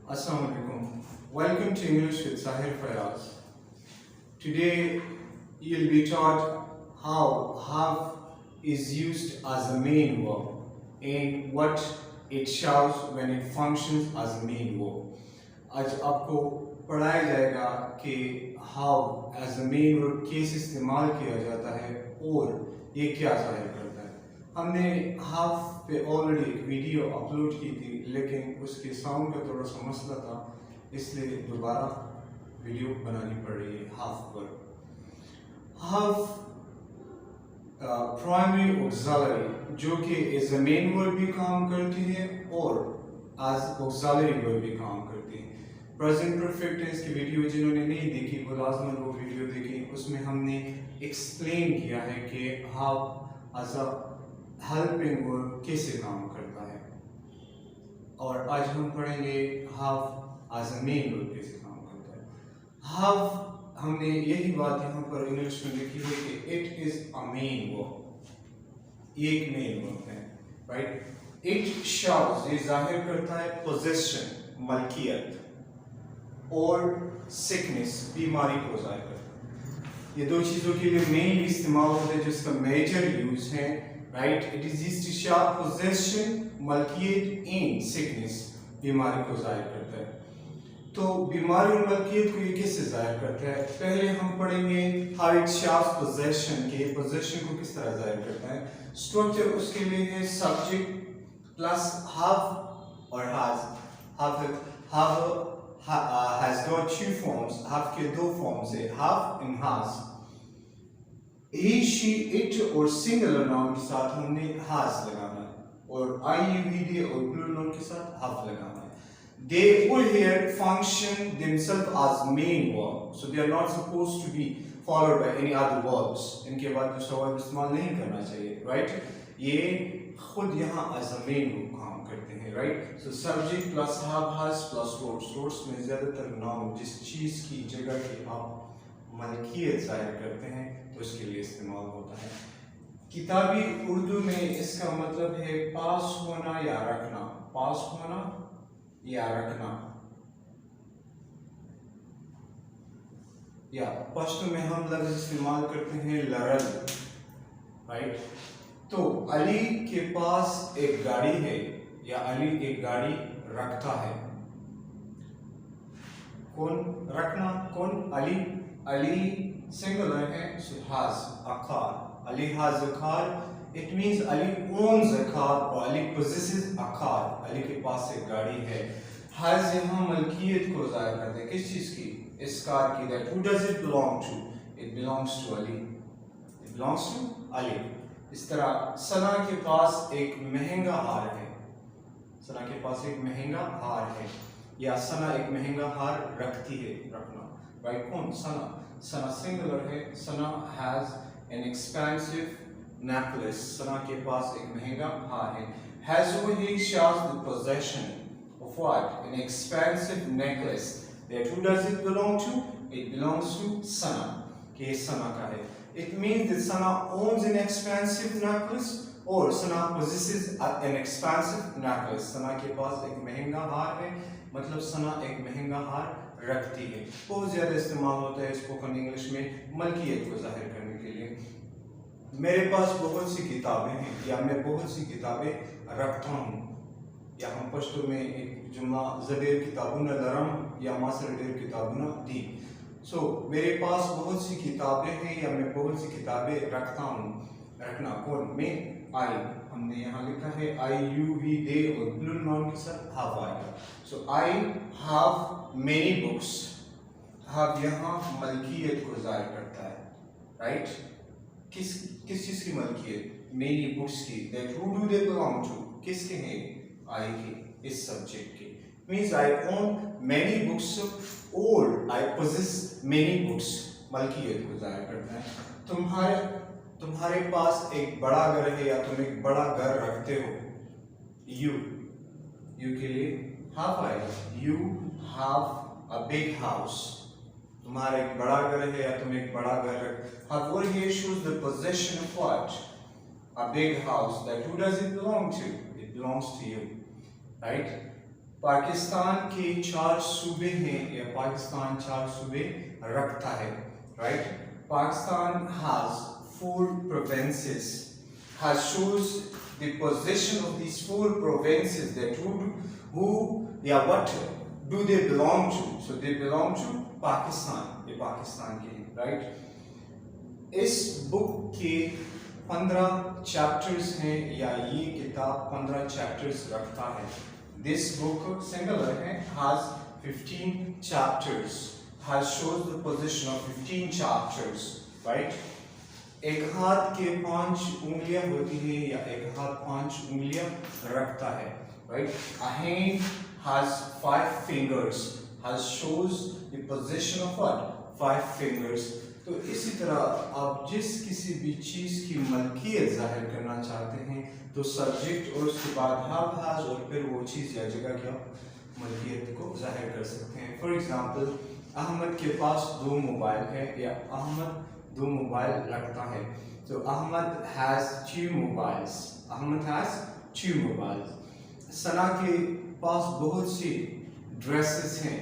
Assalamu alaikum. Welcome to English with Sahir Fayaz. Today you'll be taught how have is used as a main verb and what it shows when it functions as a main verb. आज आपको पढ़ाया जाएगा कि how as a main verb कैसे इस्तेमाल किया जाता है और ये क्या जाहिर करता है। हमने हाफ पे ऑलरेडी एक वीडियो अपलोड की थी, लेकिन उसके साउंड का थोड़ा सा मसला था, इसलिए दोबारा वीडियो बनानी पड़ रही है हाफ पर। हाफ प्राइमरी ऑक्सिलरी जो कि एज अ मेन वर्ब भी काम करती है और एज ऑक्सिलरी वर्ब भी काम करती है। प्रेजेंट परफेक्ट टेंस की वीडियो जिन्होंने नहीं देखी वो लाजमन वो वीडियो देखें, उसमें हमने एक्सप्लेन किया है कि have as a helping verb कैसे काम करता है, और आज हम पढ़ेंगे have as a main verb कैसे काम करता है। हाफ हमने यही बात यहाँ पर इंग्लिश में लिखी है कि it is a main verb, ये एक मेन वर्ब है, राइट। इट शोज ये जाहिर करता है पोजीशन मलकियत, और सिकनेस बीमारी को जाहिर करता है। ये दो चीजों के लिए मेनली इस्तेमाल होता है, जिसका मेजर यूज है, right. It is used to show position मलकियत इन सिकनेस, बीमारी को जाहिर करता है। तो बीमारी और मलकियत को ये कैसे जाहिर करता है, पहले हम पढ़ेंगे हाउ इट शोस पोजीशन के पोजीशन को किस तरह जाहिर करता है। स्ट्रक्चर उसके लिए है सब्जेक्ट प्लस हैव और has. Has got two forms, have के दो फॉर्म्स है, have and has. he she it और सिंगुलर नाउन के साथ हमने हैज लगाना है, और आई यू वी दे और प्लूरल नाउन के साथ हैव लगाना है। they will here function themselves as main verb, so they are not supposed to be followed by any other verbs। इनके बाद दूसरा वर्ब इस्तेमाल नहीं करना चाहिए, राइट। ये खुद यहाँ as a main verb काम करते हैं, right. so subject plus have has plus verb, source में ज्यादातर नाउन जिस चीज की जगह की आप मलकियत जाहिर करते हैं तो इसके लिए इस्तेमाल होता है। किताबी उर्दू में इसका मतलब है पास होना या रखना, पास होना या रखना, या पश्तो में हम लफ्ज इस्तेमाल करते हैं लरल, राइट। तो अली के पास एक गाड़ी है या अली एक गाड़ी रखता है। कौन रखना, कौन, अली। अली सिंगुलर है, so has a car. Ali has a car. It means Ali owns a car or Ali possesses a car. Ali के पास एक गाड़ी है। Has यहाँ मलकियत को जाहिर करते हैं, किस चीज की, इस कार की। That who does it belong to? It belongs to Ali. It belongs to Ali. इस तरह सना के पास एक महंगा हार है, सना के पास एक महंगा हार है, या सना एक महंगा हार रखती है, रखना, राइट। कौन, सना। सना सिंगुलर है, सना हैज एन एक्सपेंसिव नेकलेस, सना के पास एक महंगा हार है। Has over here shows the possession of what, an expensive necklace, that who does it belong to? It belongs to Sana, कि सना का है। It means that Sana owns an expensive necklace or Sana possesses an expensive necklace। सना के पास एक महंगा हार है, मतलब सना एक महंगा हार रखती है। बहुत ज्यादा इस्तेमाल होता है स्पोकन इंग्लिश में मलकियत को जाहिर करने के लिए। मेरे पास बहुत सी किताबें हैं, या मैं बहुत सी किताबें रखता हूँ, या हम पश्तो में एक जुम्ला ज़बीर किताबुना लरम या मासर किताबुना दी। सो मेरे पास बहुत सी किताबें हैं या मैं बहुत सी किताबें रखता हूँ। रखना कौन, मैं, आई। हमने यहाँ लिखा है आई यू वी दे और प्लूरल नाउन के साथ हैव आएगा। So I have many books. Have यहाँ मलकियत को जाहिर करता है, राइट। किस किस चीज की मलकियत, मेनी बुक्स की। That who do they belong to, किसके हैं, आई के, इस सब्जेक्ट के। Means I own many books और आई पोजेस मेनी बुक्स, मलकियत को जाहिर करता है। तुम्हारे पास एक बड़ा घर है या तुम एक बड़ा घर रखते हो, यू, यू के लिए हैव आएगा, you have a big house. तुम्हारा एक बड़ा घर है या तुम एक बड़ा घर रख। Have over here shows the possession of what? A big house. That who does it belong to? It belongs to you, right? Pakistan के 4 सूबे हैं या पाकिस्तान 4 सूबे रखता है, right. Pakistan has 4 provinces, has shows the position of these 4 provinces, that who yeah what do they belong to, so they belong to Pakistan, ये पाकिस्तान के हैं, राइट। इस बुक के 15 चैप्टर्स हैं या ये किताब 15 चैप्टर्स रखता है। This book singular है, has 15 chapters, has shows the position of 15 chapters, right? एक हाथ के 5 उंगलियां होती है या एक हाथ 5 उंगलियां रखता है, right? A hand has 5 fingers, has shows the position of what? 5 fingers. तो इसी तरह आप जिस किसी भी चीज़ की मलकियत जाहिर करना चाहते हैं तो सब्जेक्ट और उसके बाद have has और फिर वो चीज़ या जगह क्या मलकियत को जाहिर कर सकते हैं। फॉर एग्जांपल अहमद के पास 2 मोबाइल है या अहमद 2 मोबाइल रखता है, तो Ahmed has 2 mobiles, Ahmed has 2 mobiles. Sana के पास बहुत सी ड्रेसेस हैं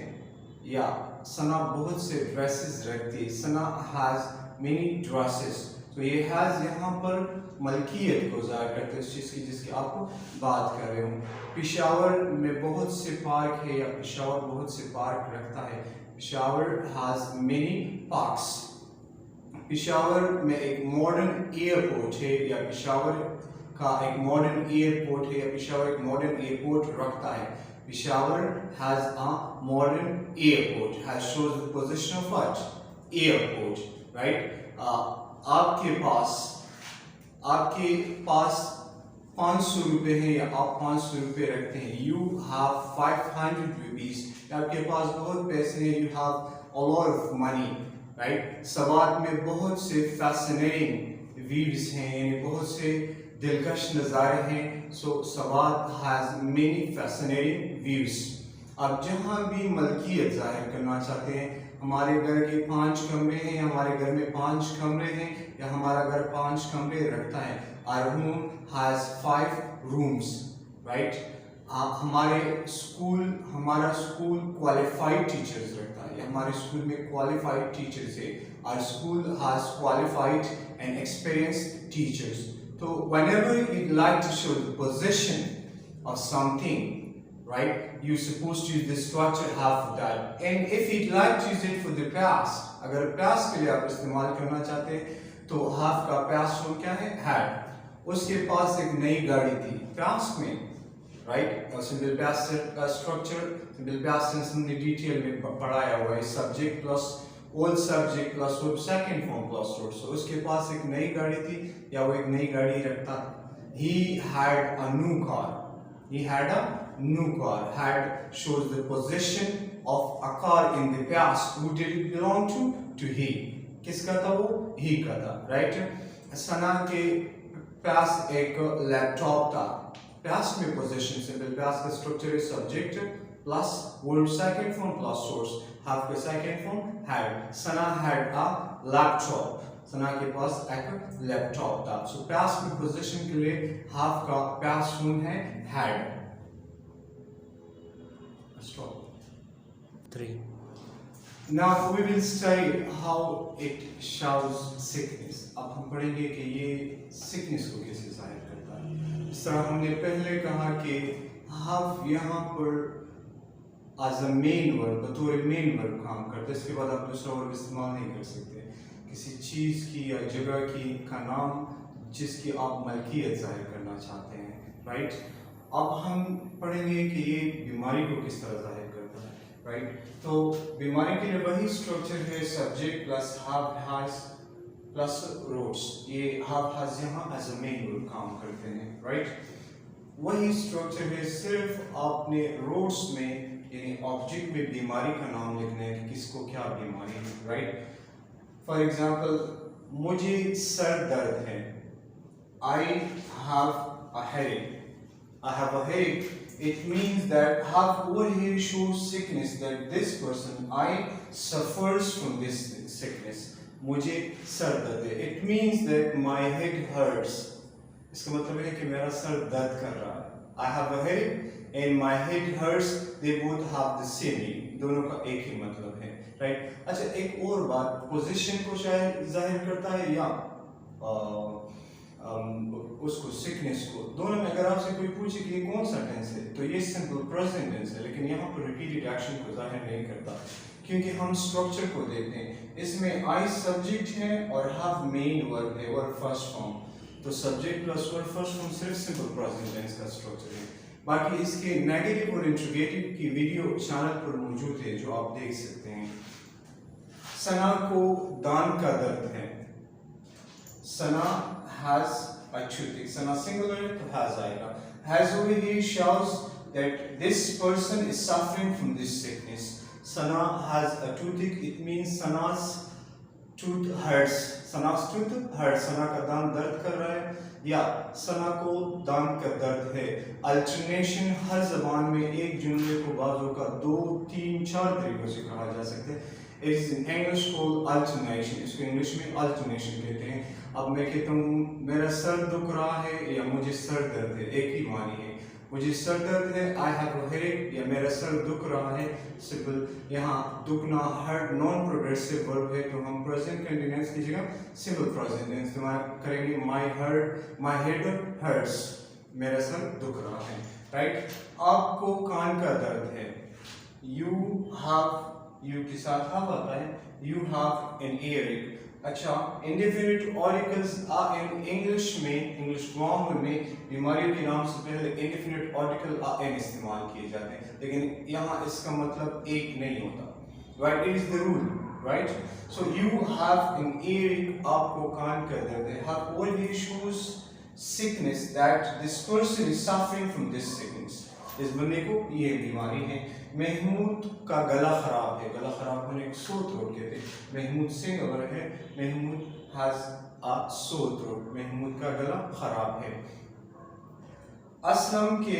या सना बहुत से ड्रेसेस रखती है, सना हैज़ मेनी ड्रेसेस। तो ये हैज़ यहाँ पर मलकियत को ज़ाहिर करते हैं उस चीज़ की जिसकी आप बात कर रहे हो। पेशावर में बहुत से पार्क है या पेशावर बहुत से पार्क रखता है, Peshawar has many parks. Peshawar में एक मॉडर्न एयरपोर्ट है या पेशावर का एक मॉडर्न एयरपोर्ट है या पेशावर एक मॉडर्न एयरपोर्ट रखता है। Peshawar has a modern airport, has shows the position of what? Airport, right? आपके पास 500 रुपए हैं या आप 500 रुपए रखते हैं, you have 500 rupees, आपके पास बहुत पैसे हैं, you have a lot of money, right? Swat में बहुत से fascinating views हैं, यानी बहुत से दिलकश नज़ारे हैं। So Swat has many fascinating views. आप जहाँ भी मलकियत जाहिर करना चाहते हैं, हमारे घर के 5 कमरे हैं, हमारे घर में 5 कमरे हैं या हमारा घर 5 कमरे रखता है, our home has 5 rooms, right. हमारा स्कूल क्वालिफाइड टीचर्स रखता है या हमारे स्कूल में क्वालिफाइड टीचर्स है, our school has qualified and experienced teachers. So whenever you'd like to show the position of something, right, you're supposed to use the structure have for that. And if you'd like to use it for the past, अगर past के लिए आप इस्तेमाल करना चाहते हैं तो have का past form क्या है? Had। उसके पास एक नई गाड़ी थी past में, right? और simple past का structure, simple past tense हमने डिटेल में पढ़ाया हुआ है, subject plus old subject plus verb second form plus root। so उसके पास एक नई गाड़ी थी या वो एक नई गाड़ी रखता। He had a new car, he had a new car, had shows the position of a car in the past, who did it belong to he, किसका था वो? he का था, right? सना के पास एक लैपटॉप था, past में position simple past का structure है subject plus verb second form plus source, have का second form had। Sana had a laptop, सना के पास एक लैपटॉप था। so past में position के लिए have का past form है had। Stop 3। now we will study how it shows sickness। अब हम पढ़ेंगे कि ये sickness को कैसे जाहिर करता है। इस तरह हमने पहले कहा कि have यहाँ पर as a main verb, बतौर main verb काम करते हैं, इसके बाद आप दूसरा वर्ब इस्तेमाल नहीं कर सकते। किसी चीज़ की या जगह की का नाम जिसकी आप मलकियत जाहिर करना चाहते हैं, राइट। अब हम पढ़ेंगे कि ये बीमारी को किस तरह जाहिर करता है, राइट। तो बीमारी के लिए वही स्ट्रक्चर है subject plus have has plus roads. ये have has यहाँ as a main verb काम करते हैं, राइट। वही स्ट्रक्चर है, सिर्फ आपने रोड्स में यानी ऑब्जेक्ट में बीमारी का नाम लिखना है कि किसको क्या बीमारी है, राइट। फॉर एग्जाम्पल मुझे सर दर्द है, I have a headache, I have a headache, it means that have over here shows sickness, that this person I suffers from this sickness, मुझे सर दर्द है, it means that my head hurts, इसका मतलब है कि मेरा sir दर्द कर रहा है, I have a headache and my head hurts, they both have the same meaning, दोनों का एक ही मतलब है, राइट। अच्छा, एक और बात, पोजीशन को शायद जाहिर करता है या उसको सिकनेस को, दोनों में अगर आपसे कोई पूछे कि ये कौन सा टेंस है तो ये सिंपल प्रेजेंट टेंस है, लेकिन यहाँ पर रिपीटेड एक्शन को जाहिर नहीं करता क्योंकि हम स्ट्रक्चर को देखते हैं। इसमें आई सब्जेक्ट है और हैव मेन वर्ब है और फर्स्ट फॉर्म, तो subject plus verb first form सिर्फ सिंपल प्रेजेंट टेंस का स्ट्रक्चर है। बाकी इसके नेगेटिव और इंट्रोगेटिव की वीडियो चैनल पर मौजूद है जो आप देख सकते हैं। सना को दान का दर्द है, सना has a toothache, Sana singular है तो has आएगा। Has over here shows that this person is suffering from this sickness. Sana has a toothache, it means Sana's tooth hurts. Sana's tooth hurts, सना का दांत दर्द कर रहा है या सना को दांत का दर्द है। अल्टरनेशन हर जबान में एक जुमले को बाजू का 2, 3, 4 तरीकों से कहा जा सकता है। It is in English called alternation, इसको इंग्लिश में alternation कहते हैं। अब मैं कहता हूँ मेरा सर दुख रहा है या मुझे सर दर्द है, एक ही मानी है। मुझे सर दर्द है, I have a headache, या मेरा सर दुख रहा है, सिंपल। यहाँ दुखना हर्ट नॉन प्रोग्रेसिव वर्ब है तो हम प्रेजेंट कंटिन्यूअस की जगह सिंपल प्रेजेंट टेंस इस्तेमाल करेंगे। माई हेड हर्ट्स, मेरा सर दुख रहा है, राइट। आपको कान का दर्द है, यू के साथ have आता है, you have an earache। अच्छा, indefinite articles in English में, English grammar में बीमारियों के नाम से पहले indefinite article in इस्तेमाल किए जाते हैं, लेकिन यहाँ इसका मतलब एक नहीं होता, right? It is the rule, right? So you have an earache, आपको कान का दर्द है, have all the issues sickness that this person is suffering from this sickness, इस बंदे को ये बीमारी है। महमूद का गला खराब है, गला खराब होने को sore throat कहते हैं। महमूद सिंगुलर है, Mahmood has a sore throat, Mahmood का गला खराब है। असलम के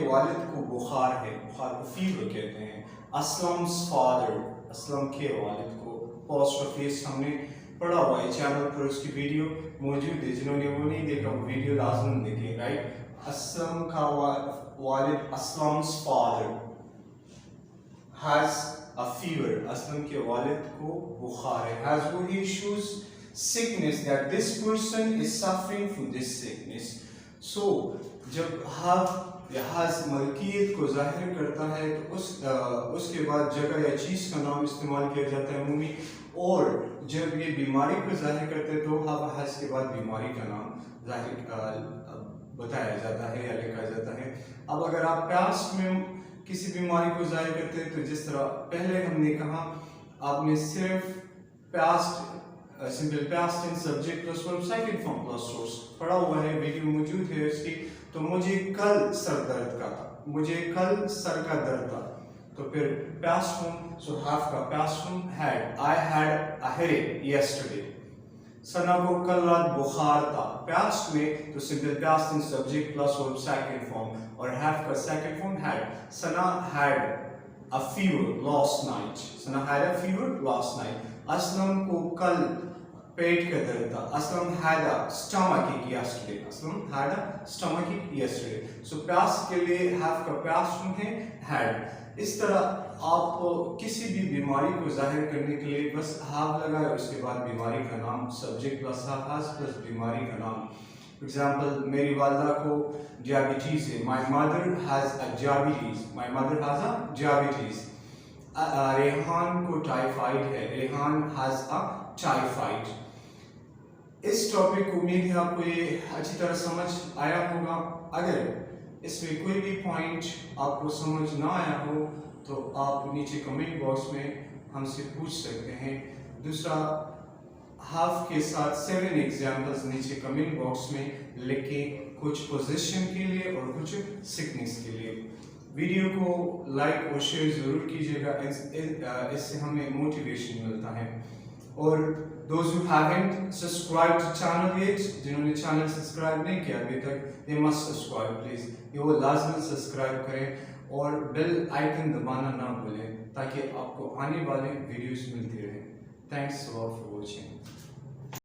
वालिद को बुखार है, बुखार को फीवर कहते हैं। असलम्स फादर, असलम के वालिद को पोस्टफिस हमने पढ़ा हुआ है चैनल पर, उसकी वीडियो मौजूद है, जिन्होंने वो नहीं देखा वो वीडियो लाजम देखें, राइट। असलम का वालिद, Aslam's father has a fever, Aslam के वालिद को बुखार है। has वो issues sickness that this person is suffering from this sickness। so जब have या has मलकियत को जाहिर करता है तो उसके बाद जगह या चीज़ का नाम इस्तेमाल किया जाता है मूवी, और जब ये बीमारी को जाहिर करते हैं तो have has के बाद बीमारी का नाम जाहिर बताया जाता है या लिखा जाता है। अब अगर आप पास्ट में किसी बीमारी को जाहिर करते हैं तो जिस तरह पहले हमने कहा, आपने सिर्फ past simple past in subject plus verb second form plus source पढ़ा हुआ है, वीडियो मौजूद है उसकी। तो मुझे कल सर दर्द का था, मुझे कल सर का दर्द था, तो फिर पास्ट फॉर्म, सो हैव का past form had, I had a headache yesterday. Sana को कल रात बुखार था, पास्ट में तो simple past in subject plus verb second form, और हैव का second form had. Sana had a fever last night, Sana had a fever last night. Aslam को कल पेट का दर्द था, Aslam had a stomach ache yesterday, Aslam had a stomach ache yesterday. So past के लिए हैव का पास्ट फॉर्म है हैड। इस तरह आप किसी भी बीमारी को जाहिर करने के लिए बस हैव लगाए, उसके बाद बीमारी का नाम, सब्जेक्ट प्लस हैव प्लस बीमारी का नाम। फॉर एग्जांपल, मेरी वालदा को डायबिटीज है, my mother has a diabetes, my mother has a diabetes. Rehan को टाइफाइड है, रेहान हैज अ टाइफाइड। इस टॉपिक को उम्मीद है आपको ये अच्छी तरह समझ आया होगा। अगर इसमें कोई भी पॉइंट आपको समझ ना आया हो तो आप नीचे कमेंट बॉक्स में हमसे पूछ सकते हैं। दूसरा, हाफ के साथ 7 एग्जाम्पल्स नीचे कमेंट बॉक्स में लिखें, कुछ पोजीशन के लिए और कुछ सिकनेस के लिए। वीडियो को लाइक और शेयर ज़रूर कीजिएगा, इससे हमें मोटिवेशन मिलता है। और those who haven't subscribed to channel yet, जिन्होंने चैनल सब्सक्राइब नहीं किया अभी तक, they must subscribe please, ये वो लाजमी सब्सक्राइब करें और बेल आइकन दबाना ना भूलें ताकि आपको आने वाले वीडियोस मिलती रहे। Thanks a lot for watching.